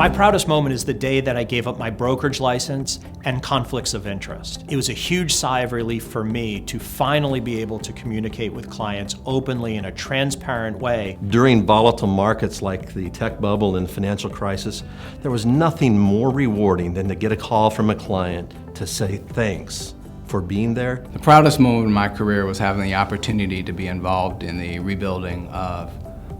My proudest moment is the day that I gave up my brokerage license and conflicts of interest. It was a huge sigh of relief for me to finally be able to communicate with clients openly in a transparent way. During volatile markets like the tech bubble and financial crisis, there was nothing more rewarding than to get a call from a client to say thanks for being there. The proudest moment in my career was having the opportunity to be involved in the rebuilding of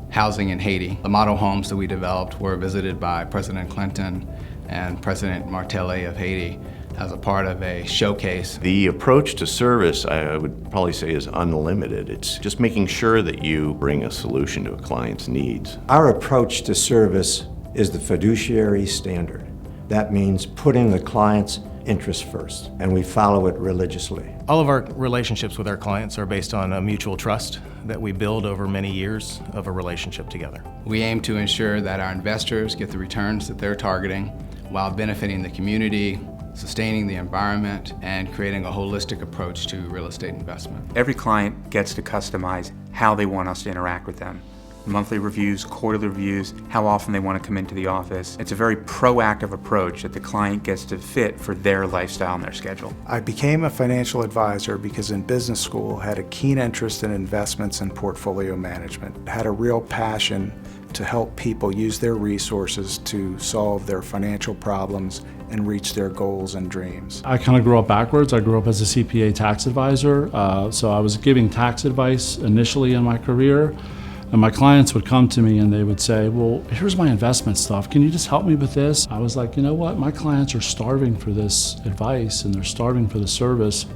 housing in Haiti. The model homes that we developed were visited by President Clinton and President Martelly of Haiti as a part of a showcase. The approach to service, I would probably say, is unlimited. It's just making sure that you bring a solution to a client's needs. Our approach to service is the fiduciary standard. That means putting the client's interests first, and we follow it religiously. All of our relationships with our clients are based on a mutual trust that we build over many years of a relationship together. We aim to ensure that our investors get the returns that they're targeting while benefiting the community, sustaining the environment, and creating a holistic approach to real estate investment. Every client gets to customize how they want us to interact with them. Monthly reviews, quarterly reviews, how often they want to come into the office. It's a very proactive approach that the client gets to fit for their lifestyle and their schedule. I became a financial advisor because in business school had a keen interest in investments and portfolio management, had a real passion to help people use their resources to solve their financial problems and reach their goals and dreams. I kind of grew up backwards. I grew up as a CPA tax advisor, so I was giving tax advice initially in my career. And my clients would come to me and they would say, well, here's my investment stuff. Can you just help me with this? I was like, you know what? My clients are starving for this advice and they're starving for the service.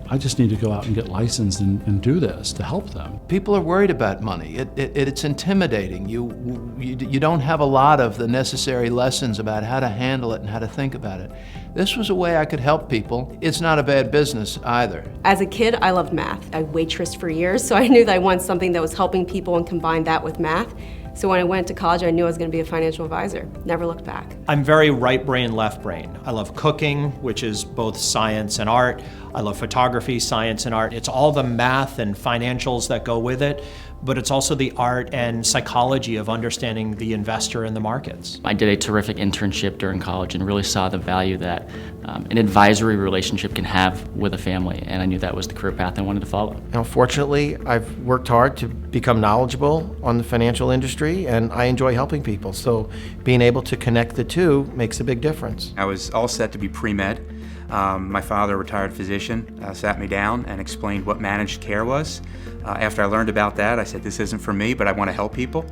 I just need to go out and get licensed and do this to help them. People are worried about money. It's intimidating. You don't have a lot of the necessary lessons about how to handle it and how to think about it. This was a way I could help people. It's not a bad business either. As a kid, I loved math. I waitressed for years, so I knew that I wanted something that was helping people and combined that with math. So when I went to college, I knew I was going to be a financial advisor. Never looked back. I'm very right brain, left brain. I love cooking, which is both science and art. I love photography, science and art. It's all the math and financials that go with it, but it's also the art and psychology of understanding the investor in the markets. I did a terrific internship during college and really saw the value that an advisory relationship can have with a family, and I knew that was the career path I wanted to follow. Now, fortunately, I've worked hard to become knowledgeable on the financial industry, and I enjoy helping people, so being able to connect the two makes a big difference. I was all set to be pre-med. My father, a retired physician, sat me down and explained what managed care was. After I learned about that, I said, this isn't for me, but I want to help people.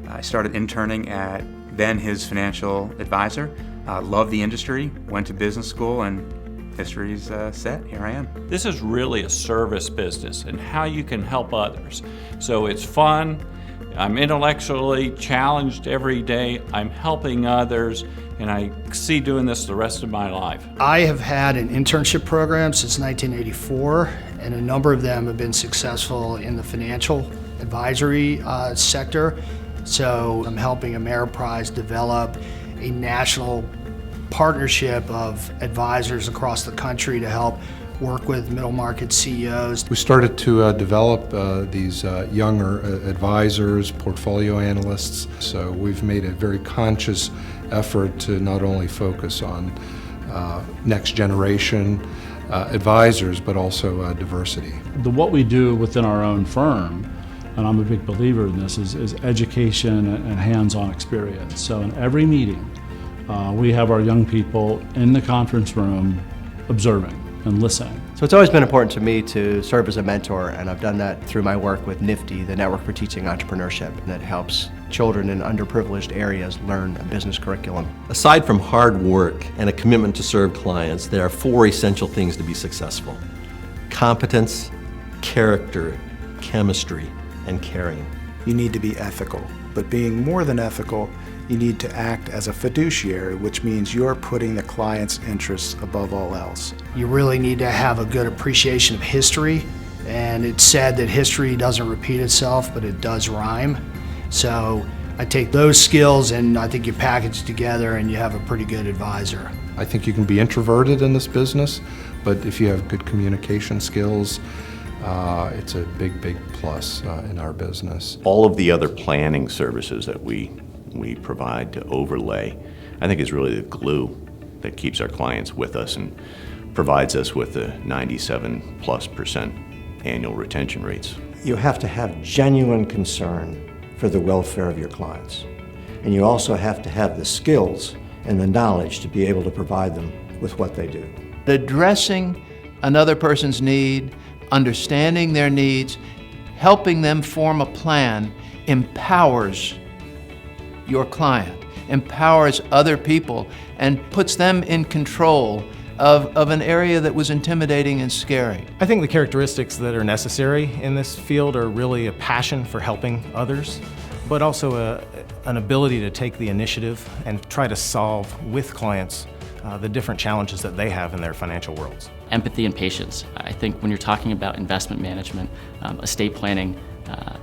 I started interning at then his financial advisor, loved the industry, went to business school, and history's set. Here I am. This is really a service business and how you can help others. So it's fun. I'm intellectually challenged every day. I'm helping others, and I see doing this the rest of my life. I have had an internship program since 1984, and a number of them have been successful in the financial advisory sector. So I'm helping Ameriprise develop a national partnership of advisors across the country to help work with middle market CEOs. We started to develop these younger advisors, portfolio analysts. So we've made a very conscious effort to not only focus on next generation advisors, but also diversity. What we do within our own firm, and I'm a big believer in this, is education and hands-on experience. So in every meeting, we have our young people in the conference room observing and listening. So it's always been important to me to serve as a mentor, and I've done that through my work with NIFTY, the Network for Teaching Entrepreneurship, that helps children in underprivileged areas learn a business curriculum. Aside from hard work and a commitment to serve clients, there are 4 essential things to be successful: competence, character, chemistry, and caring. You need to be ethical, but being more than ethical, you need to act as a fiduciary, which means you're putting the client's interests above all else. You really need to have a good appreciation of history, and it's said that history doesn't repeat itself, but it does rhyme. So I take those skills and I think you package together and you have a pretty good advisor. I think you can be introverted in this business, but if you have good communication skills, it's a big, big plus in our business. All of the other planning services that we provide to overlay I think is really the glue that keeps our clients with us and provides us with the 97+% annual retention rates. You have to have genuine concern for the welfare of your clients. And you also have to have the skills and the knowledge to be able to provide them with what they do. Addressing another person's need, understanding their needs, helping them form a plan empowers your client, empowers other people, and puts them in control of an area that was intimidating and scary. I think the characteristics that are necessary in this field are really a passion for helping others, but also an ability to take the initiative and try to solve with clients the different challenges that they have in their financial worlds. Empathy and patience. I think when you're talking about investment management, estate planning,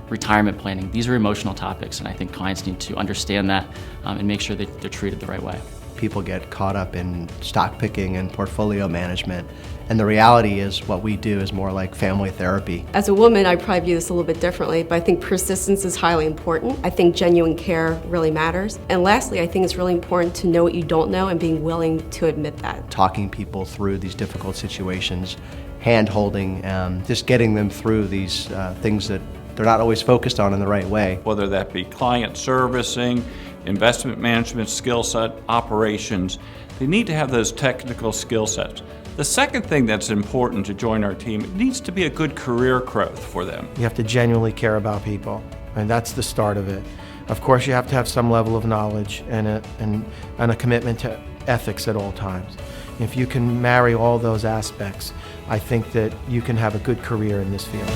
retirement planning, these are emotional topics, and I think clients need to understand that and make sure that they're treated the right way. People get caught up in stock picking and portfolio management, and the reality is what we do is more like family therapy. As a woman, I probably view this a little bit differently, but I think persistence is highly important. I think genuine care really matters. And lastly, I think it's really important to know what you don't know and being willing to admit that. Talking people through these difficult situations, hand-holding, just getting them through these things that they're not always focused on in the right way. Whether that be client servicing, investment management skill set, operations, they need to have those technical skill sets. The second thing that's important to join our team, it needs to be a good career growth for them. You have to genuinely care about people, and that's the start of it. Of course, you have to have some level of knowledge and a commitment to ethics at all times. If you can marry all those aspects, I think that you can have a good career in this field.